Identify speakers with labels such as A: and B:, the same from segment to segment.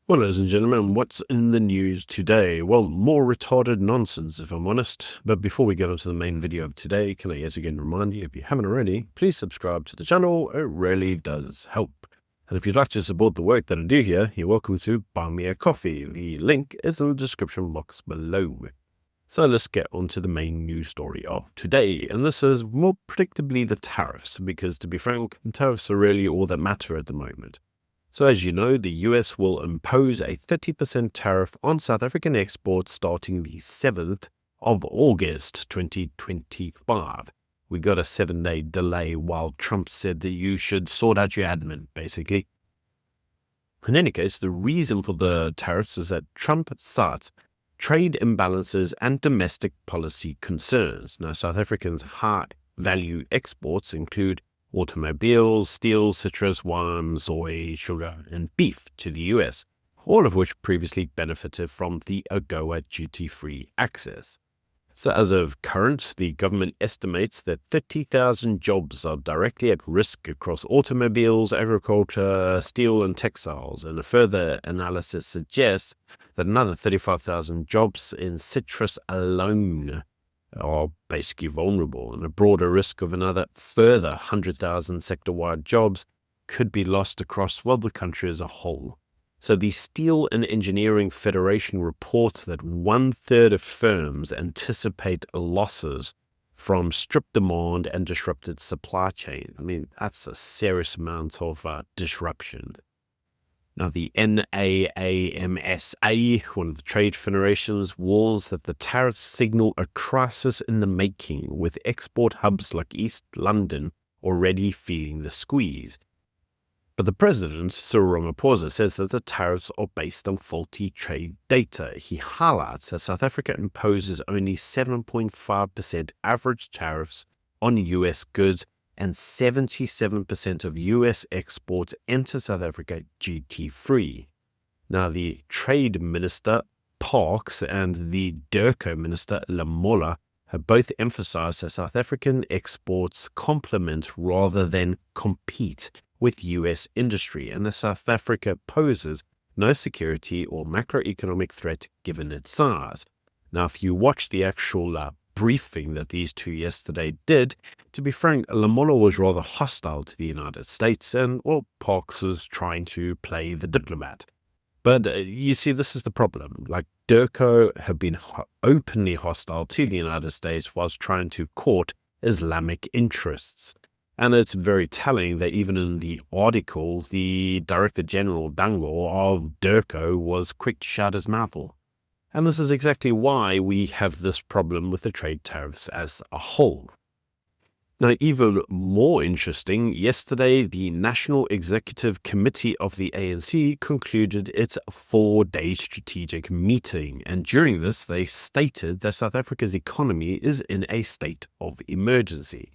A: Well, ladies and gentlemen, what's in the news today? Well, more retarded nonsense, if I'm honest. But before we get onto the main video of today, can I yet again remind you, if you haven't already, please subscribe to the channel. It really does help. And if you'd like to support the work that I do here, you're welcome to buy me a coffee. The link is in the description box below. So let's get on to the main news story of today. And this is more predictably the tariffs, because to be frank, tariffs are really all that matter at the moment. So as you know, the US will impose a 30% tariff on South African exports starting the 7th of August 2025. We got a 7-day delay while Trump said that you should sort out your admin, basically. In any case, the reason for the tariffs is that Trump cites trade imbalances and domestic policy concerns. Now, South Africans' high-value exports include automobiles, steel, citrus, wine, soy, sugar, and beef to the US, all of which previously benefited from the AGOA duty-free access. So as of current, the government estimates that 30,000 jobs are directly at risk across automobiles, agriculture, steel, and textiles, and a further analysis suggests that another 35,000 jobs in citrus alone are basically vulnerable, and a broader risk of another further 100,000 sector-wide jobs could be lost across, well, the country as a whole. So the Steel and Engineering Federation reports that 1/3 of firms anticipate losses from stripped demand and disrupted supply chain. I mean, that's a serious amount of disruption. Now, the NAAMSA, one of the trade federations, warns that the tariffs signal a crisis in the making, with export hubs like East London already feeling the squeeze. But the president, Cyril Ramaphosa, says that the tariffs are based on faulty trade data. He highlights that South Africa imposes only 7.5% average tariffs on US goods, and 77% of US exports enter South Africa duty-free. Now, the Trade Minister, Parks, and the DIRCO Minister, Lamola, have both emphasized that South African exports complement rather than compete with US industry, and that South Africa poses no security or macroeconomic threat given its size. Now, if you watch the actual briefing that these two yesterday did, to be frank, Lamola was rather hostile to the United States, and, well, Parks was trying to play the diplomat. But you see, this is the problem. Like, DIRCO have been openly hostile to the United States whilst trying to court Islamic interests. And it's very telling that even in the article, the Director General Dango of DIRCO was quick to shut his mouth off. And this is exactly why we have this problem with the trade tariffs as a whole. Now, even more interesting, yesterday the National Executive Committee of the ANC concluded its 4-day strategic meeting, and during this they stated that South Africa's economy is in a state of emergency.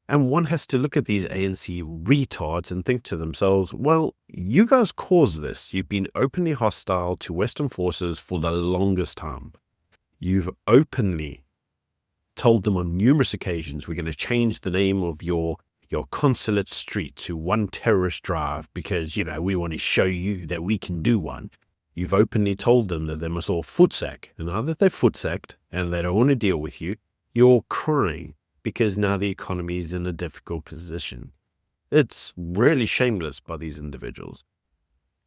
A: And one has to look at these ANC retards and think to themselves, well, you guys caused this. You've been openly hostile to Western forces for the longest time. You've openly told them on numerous occasions, we're going to change the name of your consulate street to One Terrorist Drive because, we want to show you that we can do one. You've openly told them that they must all footsack. And now that they're footsacked and they don't want to deal with you, you're crying, because now the economy is in a difficult position. It's really shameless by these individuals.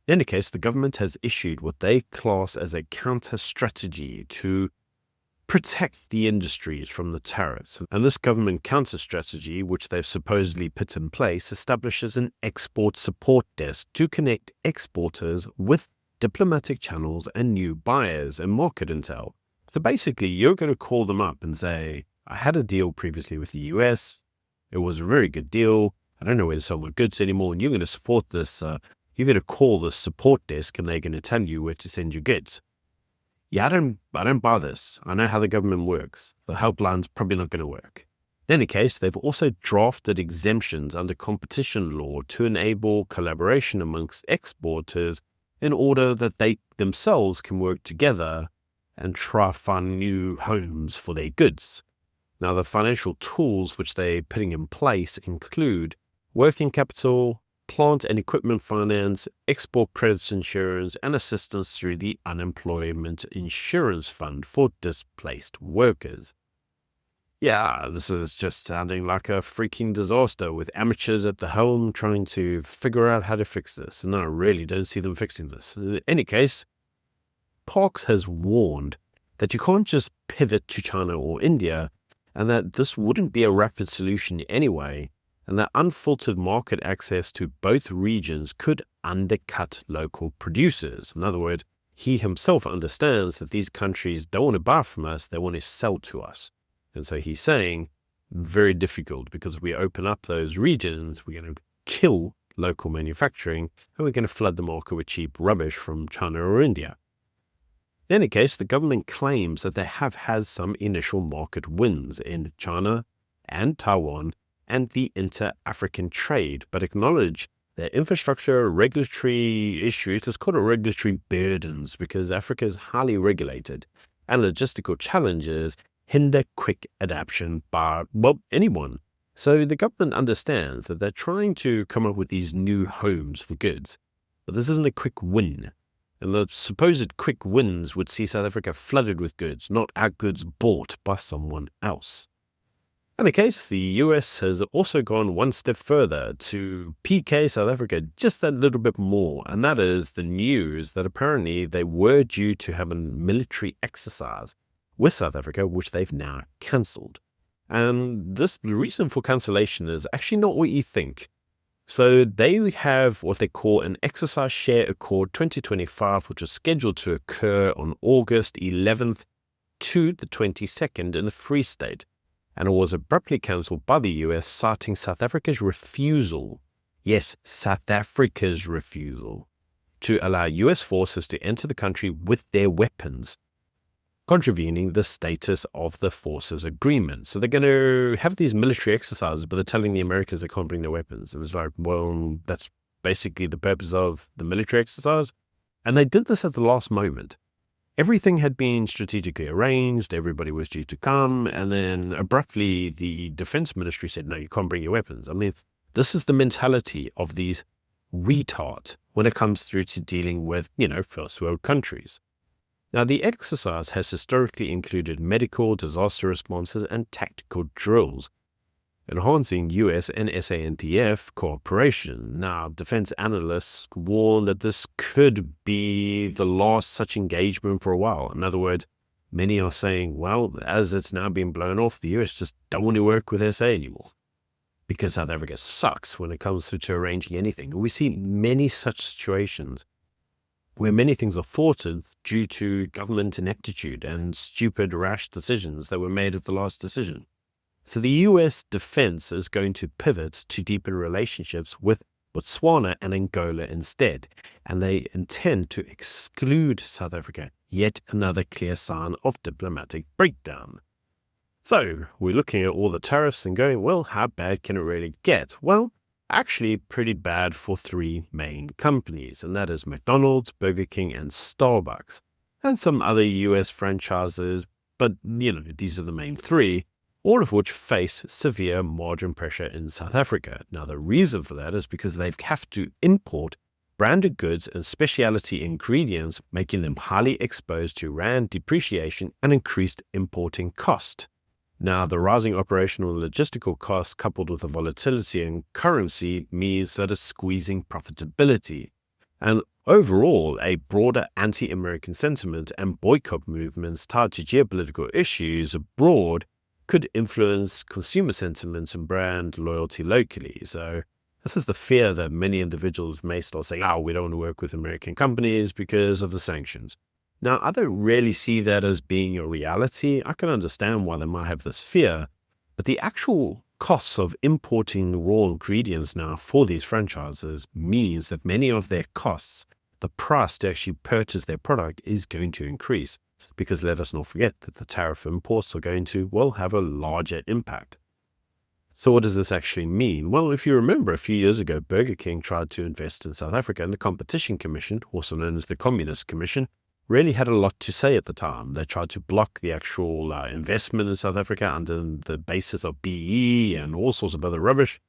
A: In any case, the government has issued what they class as a counter-strategy to protect the industries from the tariffs. And this government counter-strategy, which they've supposedly put in place, establishes an export support desk to connect exporters with diplomatic channels and new buyers and market intel. So basically, you're going to call them up and say, I had a deal previously with the US. It was a very good deal. I don't know where to sell my goods anymore, and you're going to support this. You're going to call the support desk, and they're going to tell you where to send your goods. Yeah, I don't buy this. I know how the government works. The helpline's probably not going to work. In any case, they've also drafted exemptions under competition law to enable collaboration amongst exporters in order that they themselves can work together and try to find new homes for their goods. Now, the financial tools which they're putting in place include working capital, plant and equipment finance, export credits insurance, and assistance through the Unemployment Insurance Fund for displaced workers. Yeah, this is just sounding like a freaking disaster with amateurs at the helm trying to figure out how to fix this. And I really don't see them fixing this. In any case, Parks has warned that you can't just pivot to China or India, and that this wouldn't be a rapid solution anyway, and that unfiltered market access to both regions could undercut local producers. In other words, he himself understands that these countries don't want to buy from us, they want to sell to us. And so he's saying, very difficult, because if we open up those regions, we're going to kill local manufacturing, and we're going to flood the market with cheap rubbish from China or India. In any case, the government claims that they have had some initial market wins in China and Taiwan and the inter-African trade, but acknowledge their infrastructure, regulatory issues, let's call it regulatory burdens, because Africa is highly regulated, and logistical challenges hinder quick adaptation by, well, anyone. So the government understands that they're trying to come up with these new homes for goods, but this isn't a quick win. And the supposed quick wins would see South Africa flooded with goods, not our goods bought by someone else. In the case, the US has also gone one step further to PK South Africa just that little bit more, and that is the news that apparently they were due to have a military exercise with South Africa, which they've now cancelled. And the reason for cancellation is actually not what you think. So they have what they call an Exercise Share Accord 2025, which was scheduled to occur on August 11th to the 22nd in the Free State, and it was abruptly cancelled by the US, citing South Africa's refusal, yes, South Africa's refusal, to allow US forces to enter the country with their weapons, contravening the status of the forces agreement. So they're going to have these military exercises, but they're telling the Americans they can't bring their weapons. And it's like, well, that's basically the purpose of the military exercise. And they did this at the last moment. Everything had been strategically arranged, everybody was due to come, and then abruptly the defense ministry said, no, you can't bring your weapons. I mean, this is the mentality of these retards when it comes through to dealing with, first world countries. Now, the exercise has historically included medical, disaster responses, and tactical drills, enhancing US and SANTF cooperation. Now, defense analysts warn that this could be the last such engagement for a while. In other words, many are saying, well, as it's now been blown off, the US just don't want to work with SA anymore, because South Africa sucks when it comes to arranging anything. And we see many such situations where many things are thwarted due to government ineptitude and stupid, rash decisions that were made at the last decision. So the US defense is going to pivot to deepen relationships with Botswana and Angola instead, and they intend to exclude South Africa, yet another clear sign of diplomatic breakdown. So we're looking at all the tariffs and going, well, how bad can it really get? Well, actually pretty bad for three main companies, and that is McDonald's, Burger King, and Starbucks, and some other US franchises, but these are the main three, all of which face severe margin pressure in South Africa. Now, the reason for that is because they have to import branded goods and specialty ingredients, making them highly exposed to rand depreciation and increased importing cost. Now, the rising operational and logistical costs coupled with the volatility in currency means that it's squeezing profitability. And overall, a broader anti-American sentiment and boycott movements tied to geopolitical issues abroad could influence consumer sentiments and brand loyalty locally. So this is the fear that many individuals may start saying, we don't want to work with American companies because of the sanctions. Now, I don't really see that as being a reality. I can understand why they might have this fear, but the actual costs of importing raw ingredients now for these franchises means that many of their costs, the price to actually purchase their product, is going to increase, because let us not forget that the tariff imports are going to, have a larger impact. So what does this actually mean? Well, if you remember a few years ago, Burger King tried to invest in South Africa, and the Competition Commission, also known as the Communist Commission, really had a lot to say at the time. They tried to block the actual investment in South Africa under the basis of BE and all sorts of other rubbish.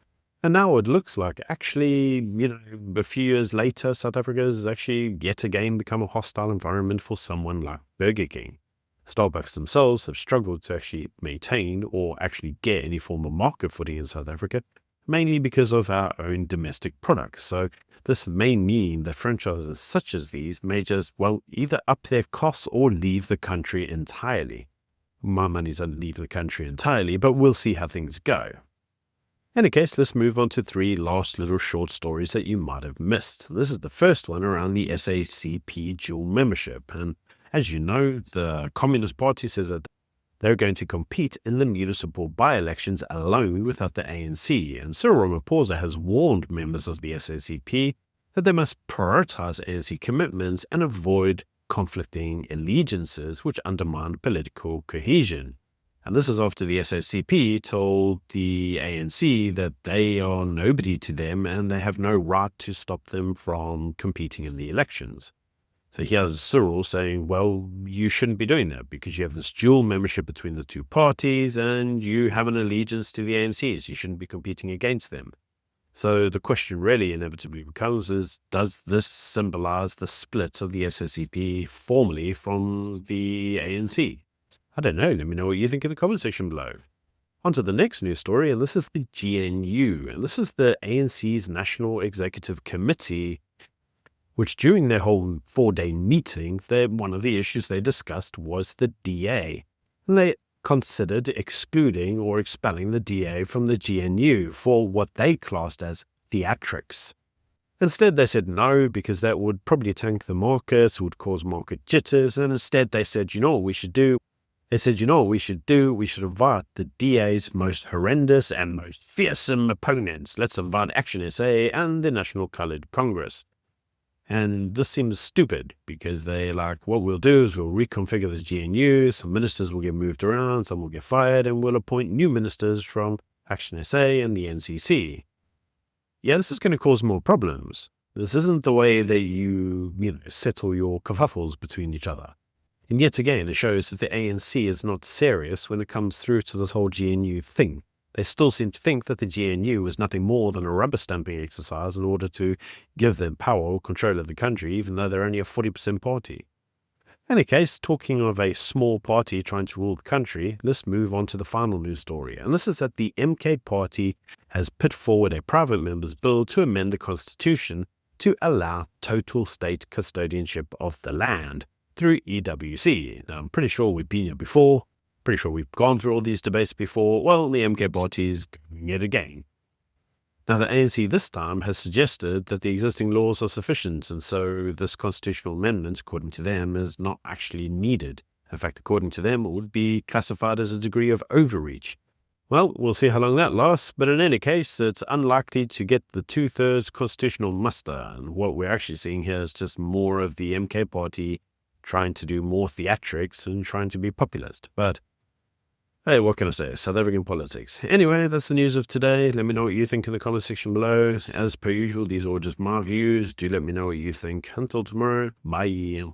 A: And now it looks like actually, a few years later, South Africa has actually yet again become a hostile environment for someone like Burger King. Starbucks themselves have struggled to actually maintain or actually get any form of market footing in South Africa, mainly because of our own domestic products. So this may mean that franchises such as these may just, either up their costs or leave the country entirely. My money's on leave the country entirely, but we'll see how things go. In any case, let's move on to 3 last little short stories that you might have missed. This is the first one around the SACP dual membership. And as you know, the Communist Party says that they're going to compete in the municipal by-elections alone without the ANC. And Cyril Ramaphosa has warned members of the SACP that they must prioritize ANC commitments and avoid conflicting allegiances which undermine political cohesion. And this is after the SACP told the ANC that they are nobody to them and they have no right to stop them from competing in the elections. So here's Cyril saying, you shouldn't be doing that because you have this dual membership between the two parties and you have an allegiance to the ANC, so you shouldn't be competing against them. So the question really inevitably becomes does this symbolize the split of the SACP formally from the ANC? I don't know. Let me know what you think in the comment section below. On to the next news story, and this is the GNU. And this is the ANC's National Executive Committee, which during their whole 4-day meeting, one of the issues they discussed was the DA. And they considered excluding or expelling the DA from the GNU for what they classed as theatrics. Instead, they said no, because that would probably tank the markets, would cause market jitters, and instead they said, what we should do? They said, what we should do? We should invite the DA's most horrendous and most fearsome opponents. Let's invite Action SA and the National Coloured Congress. And this seems stupid because they're like, what we'll do is we'll reconfigure the GNU, some ministers will get moved around, some will get fired, and we'll appoint new ministers from Action SA and the NCC. Yeah, this is going to cause more problems. This isn't the way that you settle your kerfuffles between each other. And yet again, it shows that the ANC is not serious when it comes through to this whole GNU thing. They still seem to think that the GNU is nothing more than a rubber stamping exercise in order to give them power or control of the country, even though they're only a 40% party. In any case, talking of a small party trying to rule the country, let's move on to the final news story. And this is that the MK party has put forward a private member's bill to amend the constitution to allow total state custodianship of the land through EWC. Now, I'm pretty sure we've been here before. Pretty sure we've gone through all these debates before. Well, the MK party is doing it again. Now, the ANC this time has suggested that the existing laws are sufficient, and so this constitutional amendment, according to them, is not actually needed. In fact, according to them, it would be classified as a degree of overreach. Well, we'll see how long that lasts, but in any case, it's unlikely to get the 2/3 constitutional muster, and what we're actually seeing here is just more of the MK party trying to do more theatrics and trying to be populist. But hey, what can I say? South African politics. Anyway, that's the news of today. Let me know what you think in the comment section below. As per usual, these are just my views. Do let me know what you think. Until tomorrow, bye.